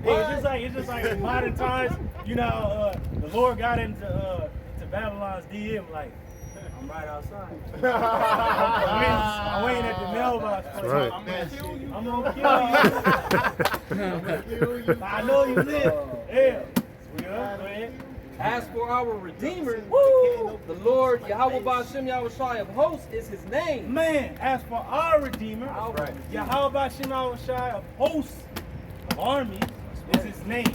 Hey, it's just like in modern times, you know, the Lord got into Babylon's DM like, I'm right outside. I'm waiting at the mailbox. Right. I'm gonna kill you. I know you live. Yeah. Go ahead. As for our Redeemer, the Lord Yahweh Ba'Shem Yahushai of hosts is his name. Man, as for our Redeemer, Yahweh Ba'Shem Yahushai of hosts, of armies, is his name.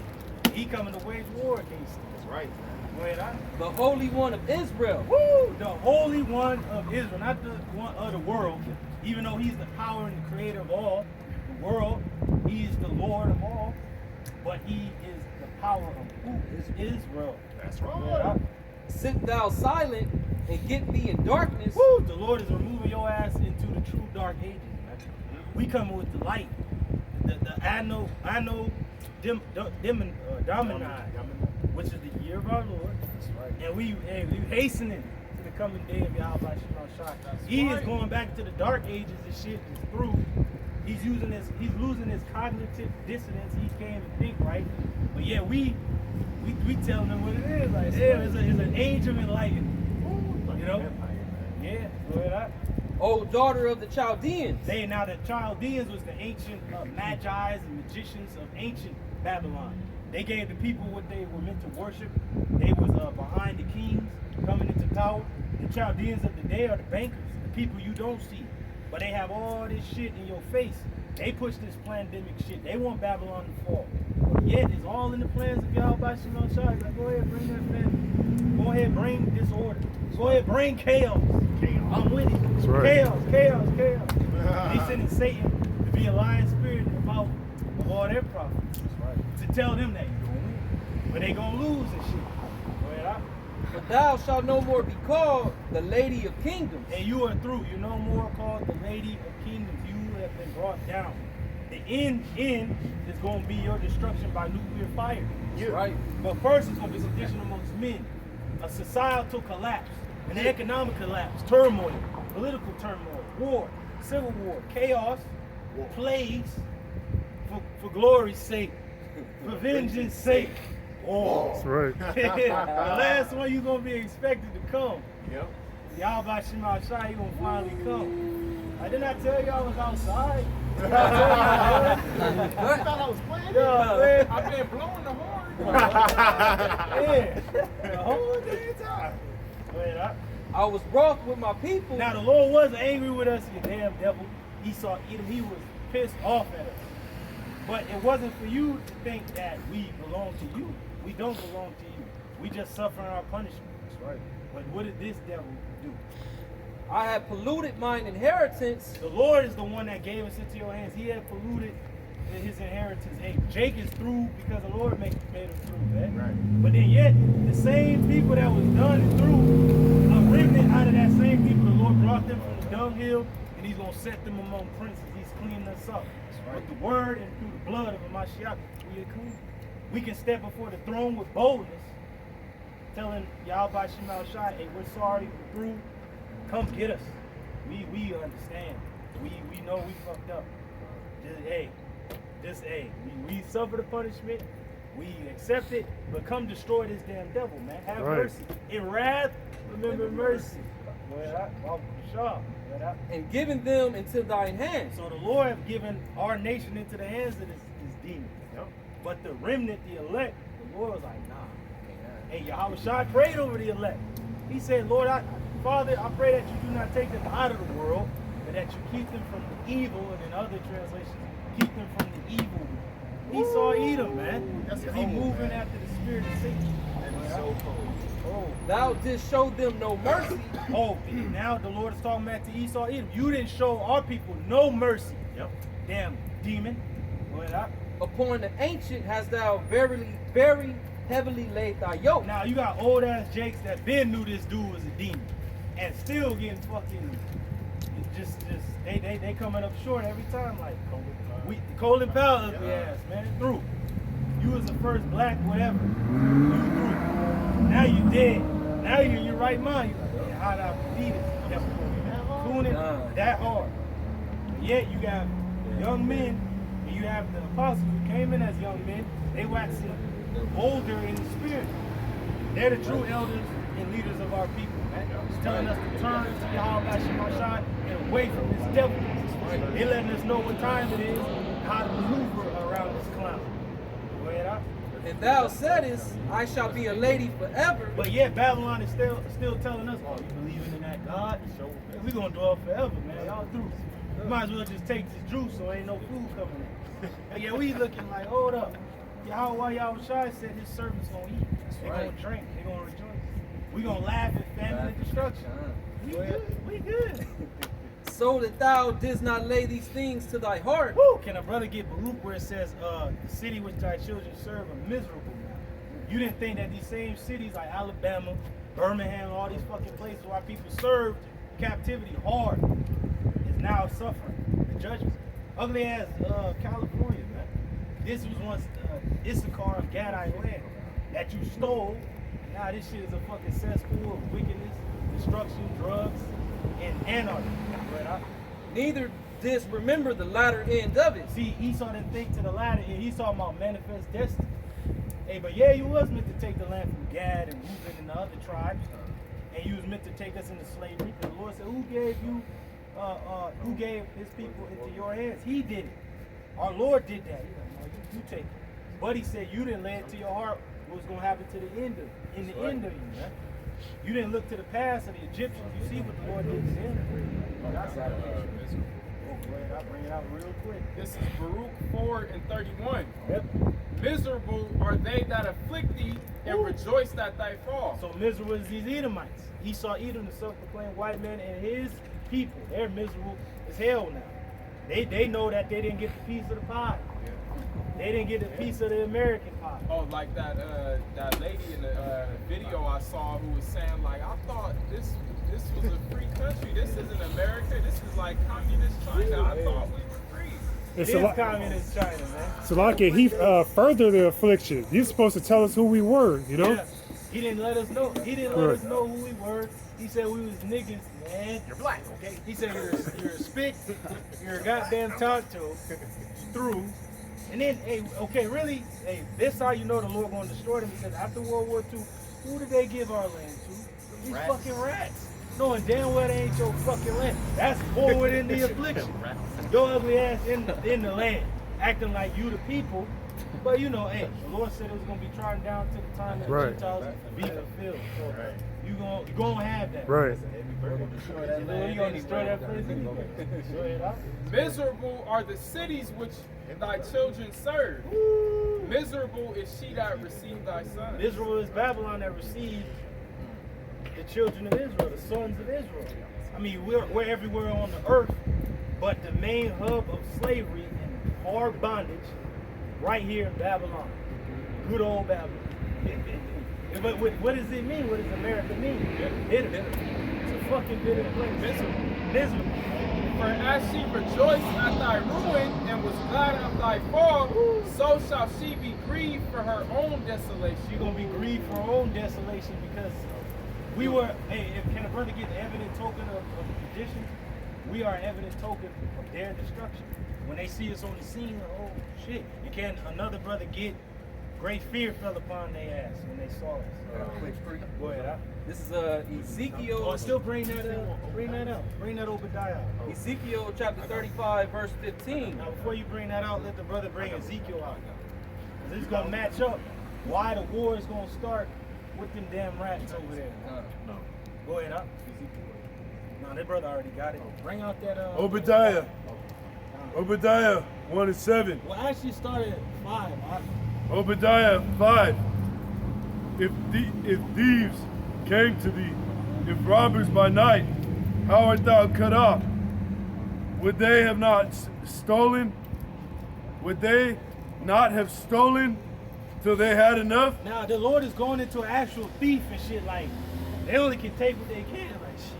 He coming to wage war against them. That's right. Go ahead, The Holy One of Israel. Woo! The Holy One of Israel, not the one of the world. Even though he's the power and the creator of all the world, he is the Lord of all, but he is the power of who is Israel. That's right. Sit thou silent and get thee in darkness. Woo! The Lord is removing your ass into the true dark ages. Man. We coming with the light, the Domini, which is the year of our Lord. That's right. And we hastening to the coming day of Yahweh Shema Shai. He is going back to the dark ages and shit is through. He's losing his cognitive dissonance. He can't even think right. But yeah, we telling him what it is. Like, yeah, it's an age of enlightenment. You know? Yeah, go ahead. O daughter of the Chaldeans. Now the Chaldeans was the ancient magi's and magicians of ancient Babylon. They gave the people what they were meant to worship. They was behind the kings coming into power. The Chaldeans of the day are the bankers, the people you don't see. But they have all this shit in your face. They push this pandemic shit. They want Babylon to fall. But yet it's all in the plans of Yahweh Shema Shai. Like, go ahead, bring that family. Go ahead, bring disorder. Go ahead, bring chaos. I'm with it. That's right. Chaos. They sending Satan to be a lying spirit in the mouth of all their prophets. To tell them that you're gonna win. But they gonna lose and shit. Go ahead, But thou shalt no more be called the Lady of Kingdoms. and you are through. You're no more called the Lady of Kingdoms. You have been brought down. The end is gonna be your destruction by nuclear fire. That's right. But first it's gonna be sedition amongst men, a societal collapse, an economic collapse, turmoil, political turmoil, war, civil war, chaos, plagues, for glory's sake, for vengeance sake. War. That's right. The last one you're gonna be expected to come. Yep. Yahweh Shema Shai, you gonna finally come. I did not tell you I was outside. I thought I was playing. Yeah, man. I've been blowing the horn. Yeah. The whole damn time. Wait, I was wroth with my people. Now the Lord was angry with us, you damn devil. Esau, Edom, he was pissed off at us. But it wasn't for you to think that we belong to you. We don't belong to you. We just suffering our punishment. That's right. But what did this devil do? I have polluted mine inheritance. The Lord is the one that gave us into your hands. He had polluted his inheritance. Hey, Jake is through because the Lord made him through, man. Right. But then yet, the same people that was done and through, a remnant out of that same people, the Lord brought them from the dunghill, and he's going to set them among princes. He's cleaning us up. Right. With the word and through the blood of a Mashiach, we are clean. We can step before the throne with boldness, telling Yahweh Shema Shai, hey, we're sorry, we're through. Come get us. We understand. We know we fucked up. We suffer the punishment. We accept it, but come destroy this damn devil, man. Have mercy. In wrath, remember mercy. And given them into thine hands. So the Lord have given our nation into the hands of this demon. Yep. But the remnant, the elect, the Lord was like, nah. Hey, Yahweh Shai prayed over the elect. He said, Lord, Father, I pray that you do not take them out of the world, but that you keep them from the evil, and in other translations, keep them from the evil. Esau Edom, man. That's He cold, moving man. after the spirit of Satan. That is so cold. Oh. Thou didst show them no mercy. Oh, now the Lord is talking back to Esau Edom. You didn't show our people no mercy. Yep. Damn demon. Upon the ancient hast thou very heavily laid thy yoke. Now you got old ass Jakes that been knew this dude was a demon and still getting fucking they coming up short every time. Like Colin Powell ugly ass, man. Through. You was the first black whatever. You through. Now you dead. Now you're in your right mind. You're like, man, how did I beat it? Kept doing it that hard. But yet you got young men and Then you have the apostles who came in as young men. They waxing older in the spirit. They're the true elders and leaders of our people. It's telling us to turn to Yahweh Shemashah and away from this devil. They're letting us know what time it is, how to maneuver around this clown. Go ahead, out. And thou saidest, I shall be a lady forever. But yet Babylon is still telling us, oh, you believing in that God? We're going to dwell forever, man. Y'all through. You might as well just take this juice so ain't no food coming in. But yeah, we looking like, hold up. Yahweh said his servants going to eat. They're going to drink. They're going to rejoice. We're going to laugh at famine and destruction. We good. We good. So that thou didst not lay these things to thy heart. Woo! Can a brother get Baruch where it says, the city which thy children serve are miserable now? You didn't think that these same cities like Alabama, Birmingham, all these fucking places where people served captivity hard is now suffering the judgment. Ugly as California, man. This was once Issachar and Gadite land that you stole. Now this shit is a fucking cesspool of wickedness, destruction, drugs, and anarchy. Right? Neither didst remember the latter end of it. See, Esau didn't think to the latter end. He's talking about manifest destiny. Hey, but yeah, you was meant to take the land from Gad and Reuben and the other tribes, and you was meant to take us into slavery. Because the Lord said, who gave his people into your hands? He did it. Our Lord did that. He's like, no, you take it. But he said you didn't lay it to your heart what was going to happen to the end of end of you, man. You didn't look to the past of the Egyptians. You see what the Lord did to them. That's how I'll bring it out real quick. This is Baruch 4:31. Yep. Miserable are they that afflict thee and rejoice at thy fall. So miserable is these Edomites. Esau, Edom, the self-proclaimed white man, and his people. They're miserable as hell now. They know that they didn't get the piece of the pie. They didn't get a piece of the American pie. Oh, like that lady in the video I saw who was saying, like, I thought this was a free country. This isn't America. This is like communist China. I thought we were free. It is communist China, man. So like he further the affliction. He's supposed to tell us who we were, you know? Yeah. He didn't let us know. He didn't let us know who we were. He said we was niggas, man. You're black, okay? He said you're a spick, you're a goddamn tonto, through. And then, hey, okay, really, hey, this how you know the Lord going to destroy them, because after World War II, who did they give our land to? These fucking rats. Knowing damn well they ain't your fucking land. That's forward in the affliction. Your ugly ass in the land, acting like you the people. But you know, hey, the Lord said it was gonna be trodden down to the time that the Gentiles be fulfilled. So you gonna have that. Right. You gonna destroy that place? Miserable are the cities which thy children serve. Miserable is she that received thy son. Miserable is Babylon that received the children of Israel, the sons of Israel. I mean, we're everywhere on the earth, but the main hub of slavery and hard bondage right here in Babylon. Good old Babylon. But what does it mean? What does America mean? Bitter. It's a fucking bitter place. Miserable. For as she rejoiced at thy ruin and was glad at thy fall, so shall she be grieved for her own desolation. She's going to be grieved for her own desolation because we were, hey, can a brother get the evident token of the tradition? We are evident token of their destruction. When they see us on the scene, oh shit, you can't, another brother get, great fear fell upon their ass when they saw us. Go ahead, huh? This is Ezekiel. Oh, still bring that out. Bring that Obadiah out. Ezekiel chapter 35, verse 15. Now, before you bring that out, let the brother bring Ezekiel out. This is going to match up why the war is going to start with them damn rats over there. No. Go ahead, huh? No, that brother already got it. Bring out that. Obadiah 1:7. Well, actually started at 5. Obadiah 5. If thieves came to thee, if robbers by night, how art thou cut off? Would they have not stolen? Would they not have stolen till they had enough? Now the Lord is going into an actual thief and shit. Like they only can take what they can. Like shit.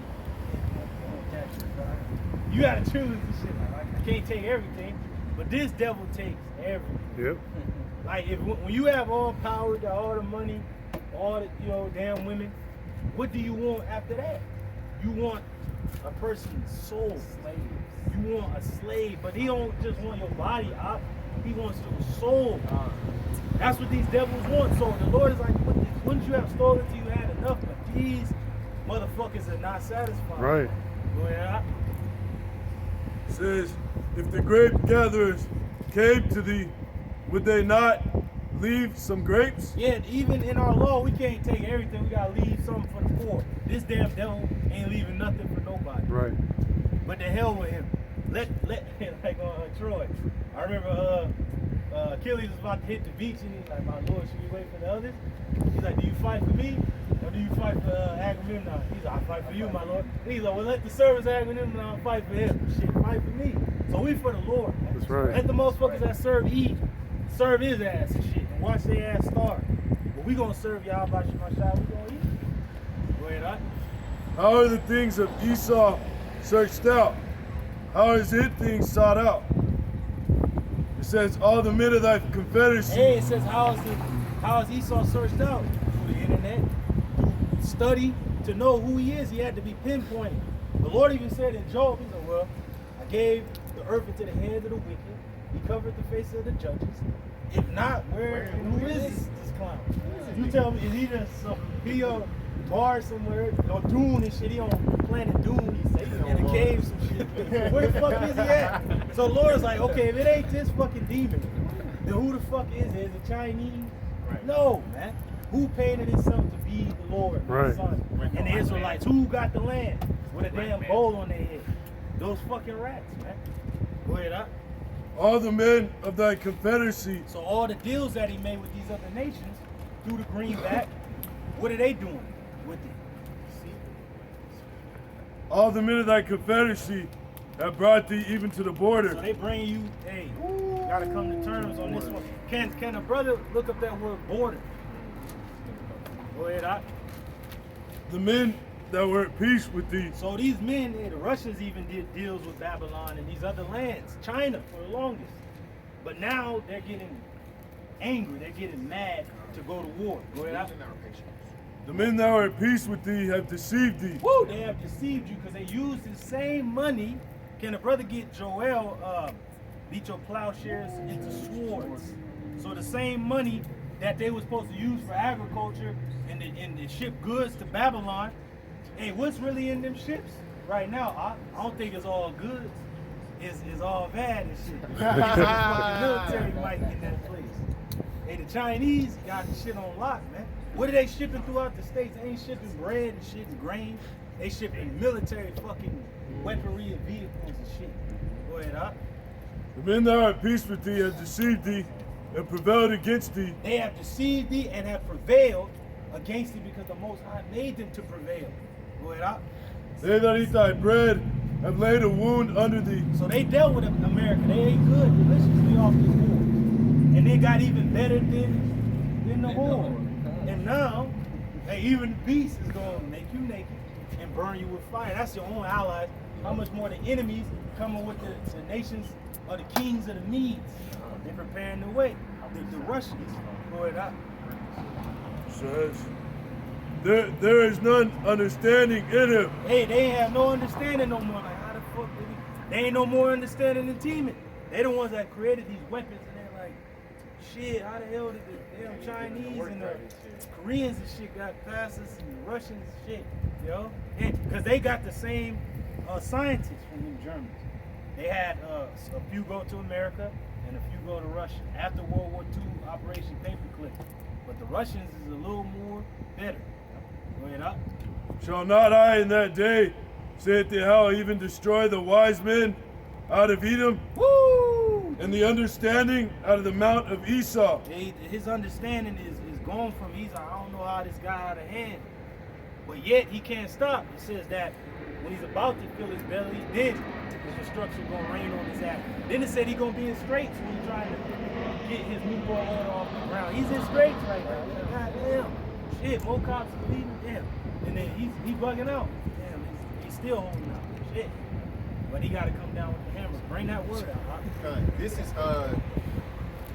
You gotta choose and shit. Like I can't take everything, but this devil takes everything. Yep. Like when you have all power, all the money, all the damn women, what do you want after that? You want a person's soul. You want a slave, but he don't just want your body up. He wants your soul. That's what these devils want. So the Lord is like, wouldn't you have stolen till you had enough? But these motherfuckers are not satisfied. Right. Go ahead. It says, if the grape gatherers came to thee, would they not leave some grapes? Yeah, even in our law, we can't take everything. We gotta leave something for the poor. This damn devil ain't leaving nothing for nobody. Right. But the hell with him. Let like Troy. I remember Achilles was about to hit the beach and he's like, my Lord, should we wait for the others? He's like, do you fight for me or do you fight for Agamemnon? He's like, I fight for you, my Lord. He's like, well, let the servants of Agamemnon fight for him. Shit, fight for me. So we for the Lord, man. That's right. Let the motherfuckers that serve eat, serve his ass and shit, and watch their ass starve. But we gonna serve y'all about you, my child. We gonna eat. Go ahead, How are the things of Esau searched out? How is his things sought out? It says, all the men of thy confederacy. Hey, it says, how is Esau searched out? Through the internet, through study, to know who he is. He had to be pinpointed. The Lord even said in Job, he said, well, I gave the earth into the hands of the wicked. He covered the faces of the judges. If not, who is this clown? You tell me, is he just he on Mars somewhere, on Dune and shit? He on planet Dune in a cave, some shit. Where the fuck is he at? So Lord's like, okay, if it ain't this fucking demon, then who the fuck is it? Is it Chinese? Right. No, man. Who painted himself to be the Lord, Right. the Son? And the Israelites, who got the land with a damn bowl on their head? Those fucking rats, man. Go ahead, huh? All the men of thy confederacy. So all the deals that he made with these other nations through the greenback, what are they doing with it? See? All the men of thy confederacy have brought thee even to the border. So they bring you, hey, you gotta come to terms on this one. Can a brother look up that word border? Go ahead, huh? The men that were at peace with thee. So these men, the Russians even did deals with Babylon and these other lands, China for the longest. But now they're getting angry, they're getting mad to go to war. Go ahead, huh? The men that were at peace with thee have deceived thee. Woo! They have deceived you because they used the same money. Can a brother get Joel, beat your plowshares into swords? So the same money that they were supposed to use for agriculture and to ship goods to Babylon, hey, what's really in them ships right now? I don't think it's all goods. It's all bad and shit. The military might in that place. Hey, the Chinese got the shit on lock, man. What are they shipping throughout the states? They ain't shipping bread and shit and grain. They shipping military fucking weaponry and vehicles and shit. Go ahead, huh? The men that are at peace with thee have deceived thee and prevailed against thee. They have deceived thee and have prevailed against thee because the Most High made them to prevail. Go ahead, huh? They that eat thy bread have laid a wound under thee. So they dealt with America. They ain't good religiously off this war. And they got even better than the war. And now, hey, even the beast is going to make you naked and burn you with fire. That's your own allies. How much more the enemies coming with the nations of the kings of the Medes? They're preparing the way. The Russians. Go ahead, huh? Says, there is none understanding in him. Hey, they ain't have no understanding no more. Like, how the fuck they ain't no more understanding than Teeman. They the ones that created these weapons, and they're like, shit, how the hell did the damn Chinese and the Koreans and shit got past us and the Russians and shit, yo? Because they got the same scientists from them Germans. They had a few go to America and a few go to Russia after World War II, Operation Paperclip. But the Russians is a little more better. Go ahead, up. Shall not I in that day, saith the hell, even destroy the wise men out of Edom? Woo! And the understanding out of the mount of Esau. His understanding is gone from Esau. I don't know how this guy out of hand. But yet he can't stop. It says that when he's about to fill his belly, then the destruction gonna rain on his ass. Then it said he gonna be in straits when he's trying to get his new boy order off the ground. He's in straits right now. Like, goddamn. Shit, more cops are leaving. Damn. And then he's bugging out. Damn, he's still holding out. Shit. But he gotta come down with the hammer. Bring that word out. Huh? This is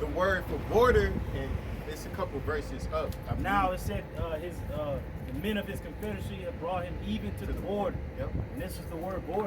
the word for border, and it's a couple verses up. I believe. Now it said the men of his confederacy have brought him even to the border. Yep. And this is the word border.